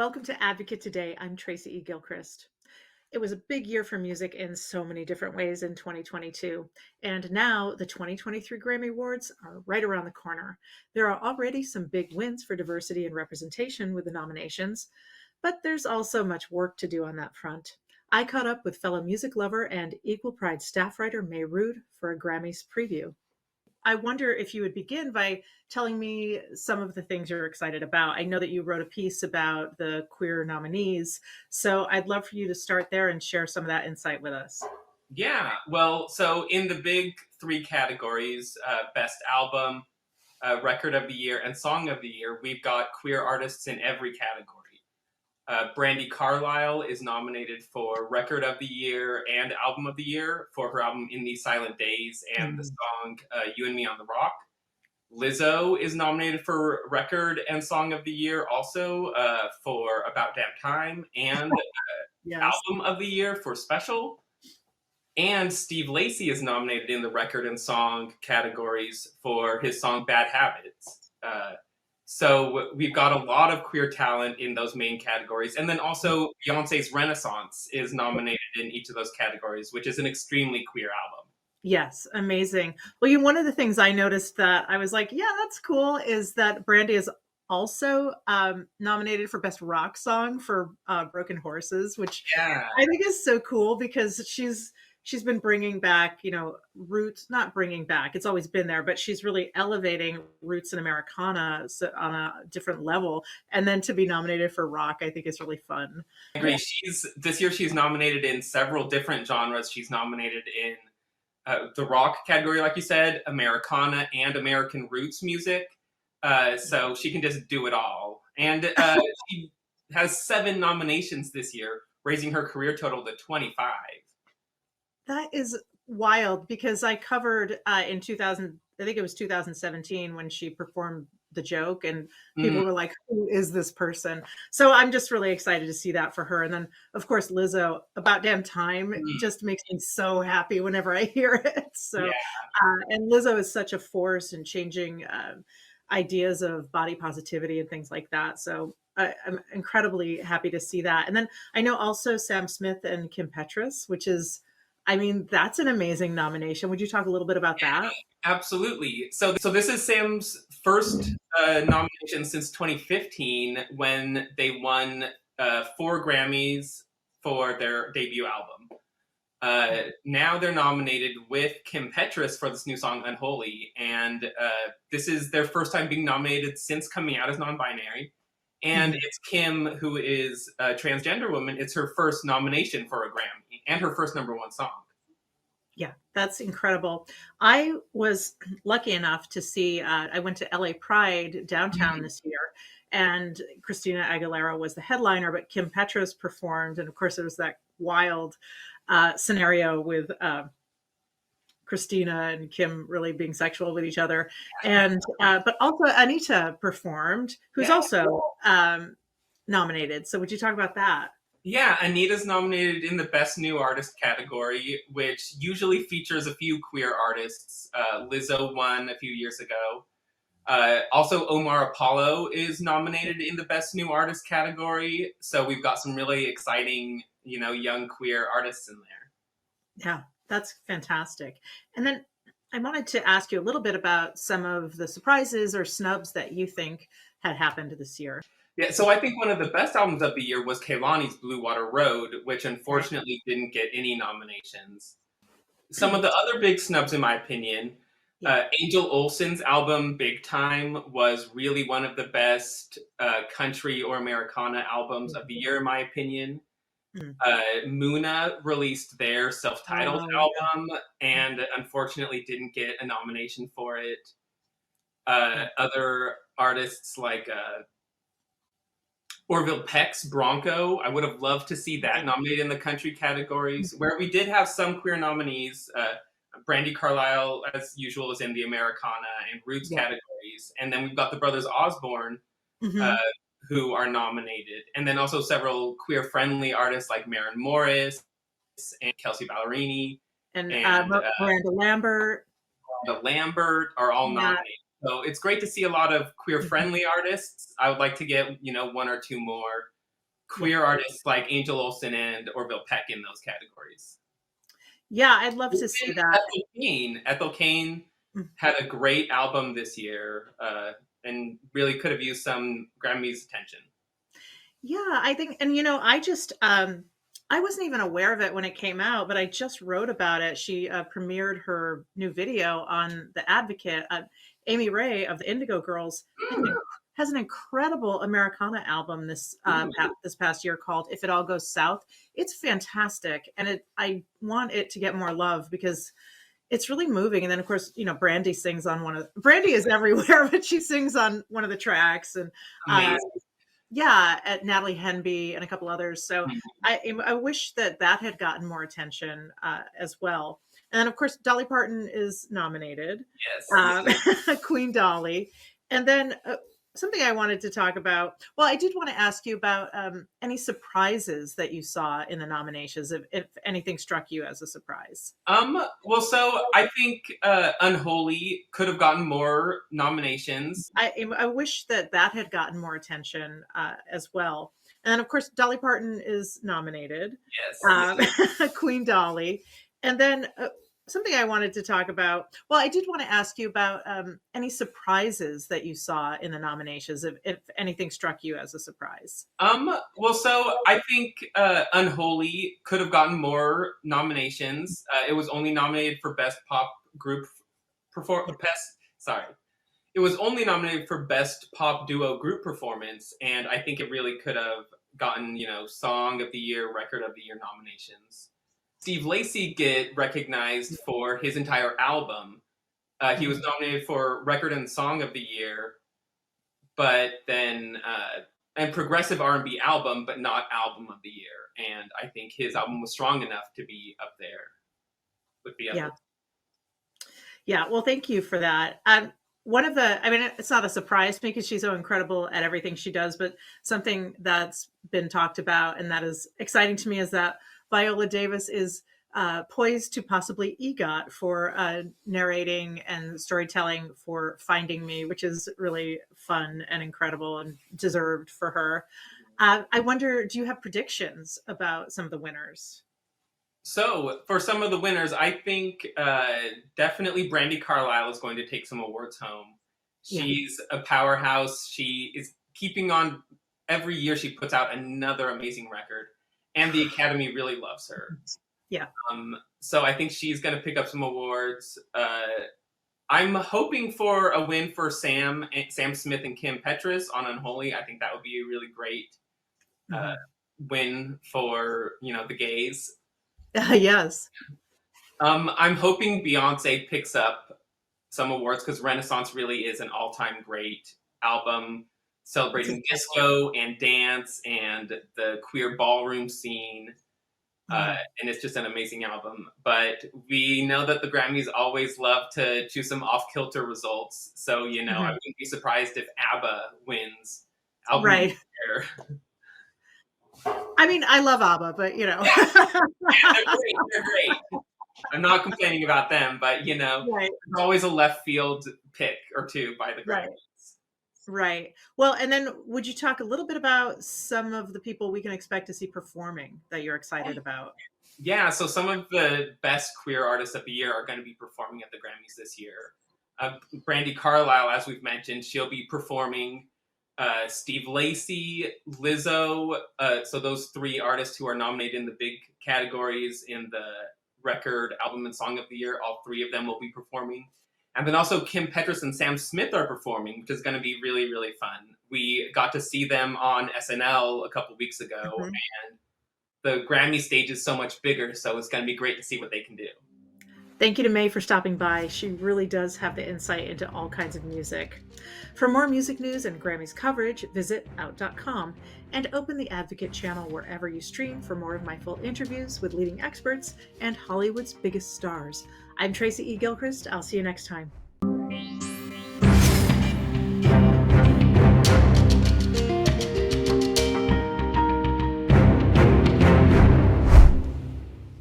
Welcome to Advocate Today. I'm Tracy E. Gilchrist. It was a big year for music in so many different ways in 2022. And now the 2023 Grammy Awards are right around the corner. There are already some big wins for diversity and representation with the nominations, but there's also much work to do on that front. I caught up with fellow music lover and Equal Pride staff writer May Rood for a Grammys preview. I wonder if you would begin by telling me some of the things you're excited about. I know that you wrote a piece about the queer nominees, so I'd love for you to start there and share some of that insight with us. Yeah, well, so in the big three categories, Best Album, Record of the Year, and Song of the Year, we've got queer artists in every category. Brandi Carlile is nominated for Record of the Year and Album of the Year for her album In These Silent Days and the song You and Me on the Rock. Lizzo is nominated for Record and Song of the Year also for About Damn Time and Yes. Album of the Year for Special. And Steve Lacy is nominated in the record and song categories for his song Bad Habits. So we've got a lot of queer talent in those main categories. And then also Beyonce's Renaissance is nominated in each of those categories, which is an extremely queer album. Yes, amazing. Well, one of the things I noticed that I was like, yeah, that's cool, is that Brandy is also nominated for Best Rock Song for Broken Horses, which Yeah. I think is so cool because she's been bringing back, roots, not bringing back, it's always been there, but she's really elevating roots in Americana on a different level. And then to be nominated for rock, I think is really fun. I agree. This year she's nominated in several different genres. She's nominated in the rock category, like you said, Americana and American roots music. So she can just do it all. And she has 7 nominations this year, raising her career total to 25. That is wild because I covered in 2000, I think it was 2017 when she performed The Joke, and people were like, who is this person? So I'm just really excited to see that for her. And then, of course, Lizzo, About Damn Time, just makes me so happy whenever I hear it. So, Yeah. And Lizzo is such a force in changing ideas of body positivity and things like that. So I'm incredibly happy to see that. And then I know also Sam Smith and Kim Petras, which is, that's an amazing nomination. Would you talk a little bit about that? Absolutely. So this is Sam's first nomination since 2015 when they won 4 Grammys for their debut album. Now they're nominated with Kim Petras for this new song Unholy, and this is their first time being nominated since coming out as non-binary. And it's Kim, who is a transgender woman. It's her first nomination for a Grammy and her first #1 song. Yeah, that's incredible. I was lucky enough to see, I went to LA Pride downtown this year, and Christina Aguilera was the headliner, but Kim Petras performed. And of course, it was that wild scenario with Christina and Kim really being sexual with each other. And but also Anita performed, who's also nominated. So would you talk about that? Yeah, Anita's nominated in the Best New Artist category, which usually features a few queer artists. Lizzo won a few years ago. Also, Omar Apollo is nominated in the Best New Artist category. So we've got some really exciting, young queer artists in there. Yeah, that's fantastic. And then I wanted to ask you a little bit about some of the surprises or snubs that you think had happened this year. Yeah, so I think one of the best albums of the year was Kehlani's Blue Water Road, which unfortunately didn't get any nominations. Some of the other big snubs, in my opinion, Angel Olsen's album Big Time was really one of the best country or Americana albums of the year, in my opinion. Muna released their self-titled album and unfortunately didn't get a nomination for it. Other artists like Orville Peck's Bronco, I would have loved to see that nominated in the country categories, where we did have some queer nominees. Brandi Carlile, as usual, is in the Americana and Roots categories. And then we've got the Brothers Osborne, who are nominated. And then also several queer-friendly artists like Maren Morris and Kelsey Ballerini. And Miranda Lambert. Miranda Lambert are all nominated. So it's great to see a lot of queer-friendly artists. I would like to get, 1 or 2 more Yeah. queer artists like Angel Olsen and Orville Peck in those categories. Yeah, I'd love to see Even that. Ethel Cain. Ethel Cain Mm. had a great album this year, and really could have used some Grammys attention. Yeah, I think, and I wasn't even aware of it when it came out, but I just wrote about it. She premiered her new video on The Advocate. Amy Ray of the Indigo Girls Mm, has an incredible Americana album ooh, this past year called "If It All Goes South." It's fantastic, and I want it to get more love because it's really moving. And then, of course, Brandy sings on Brandy is everywhere, but she sings on one of the tracks, and uh, amazing. yeah, at Natalie Henby and a couple others. So Mhm. I wish that had gotten more attention as well. And then, of course, Dolly Parton is nominated, Yes. um, Queen Dolly. And then something I wanted to talk about. Well, I did want to ask you about any surprises that you saw in the nominations, if anything struck you as a surprise. Well, so I think Unholy could have gotten more nominations. I wish that had gotten more attention as well. And then, of course, Dolly Parton is nominated, Yes. um, Queen Dolly. And then something I wanted to talk about. Well, I did want to ask you about any surprises that you saw in the nominations, if anything struck you as a surprise. Well, so I think Unholy could have gotten more nominations. It was only nominated for Best Pop Group Best. Sorry, it was only nominated for Best Pop Duo Group Performance, and I think it really could have gotten Song of the Year, Record of the Year nominations. Steve Lacy get recognized for his entire album. He was Mhm. nominated for Record and Song of the Year, but then and Progressive R&B album, but not Album of the Year. And I think his album was strong enough to be up there with the Yeah. others. Yeah, well, thank you for that. One of I mean, it's not a surprise to me because she's so incredible at everything she does, but something that's been talked about and that is exciting to me is that Viola Davis is poised to possibly EGOT for narrating and storytelling for Finding Me, which is really fun and incredible and deserved for her. I wonder, do you have predictions about some of the winners? So for some of the winners, I think definitely Brandy Carlisle is going to take some awards home. Yeah. She's a powerhouse. She is keeping on every year. She puts out another amazing record, and the Academy really loves her. Yeah. So I think she's going to pick up some awards. I'm hoping for a win for Sam Smith and Kim Petras on Unholy. I think that would be a really great uh, Mhm. win for the gays. Yes. I'm hoping Beyonce picks up some awards because Renaissance really is an all-time great album It's a celebrating disco and dance and the queer ballroom scene. Mhm. And it's just an amazing album. But we know that the Grammys always love to choose some off kilter results. So, I Mhm. wouldn't be surprised if ABBA wins Album of the Right. Year. I mean, I love ABBA, but Yeah, yeah, they're great. They're great. I'm not complaining about them, but, Right, there's always a left field pick or two by the right, Grammys. right. Well, and then would you talk a little bit about some of the people we can expect to see performing that you're excited about? Yeah, so some of the best queer artists of the year are going to be performing at the Grammys this year. Brandy Carlisle, as we've mentioned, she'll be performing. Steve Lacy, Lizzo, so those three artists who are nominated in the big categories in the record, album, and song of the year, all three of them will be performing. And then also Kim Petras and Sam Smith are performing, which is going to be really, really fun. We got to see them on SNL a couple weeks ago, Mhm. and the Grammy stage is so much bigger, so it's going to be great to see what they can do. Thank you to May for stopping by. She really does have the insight into all kinds of music. For more music news and Grammys coverage, visit out.com and open the Advocate channel wherever you stream for more of my full interviews with leading experts and Hollywood's biggest stars. I'm Tracy E. Gilchrist. I'll see you next time.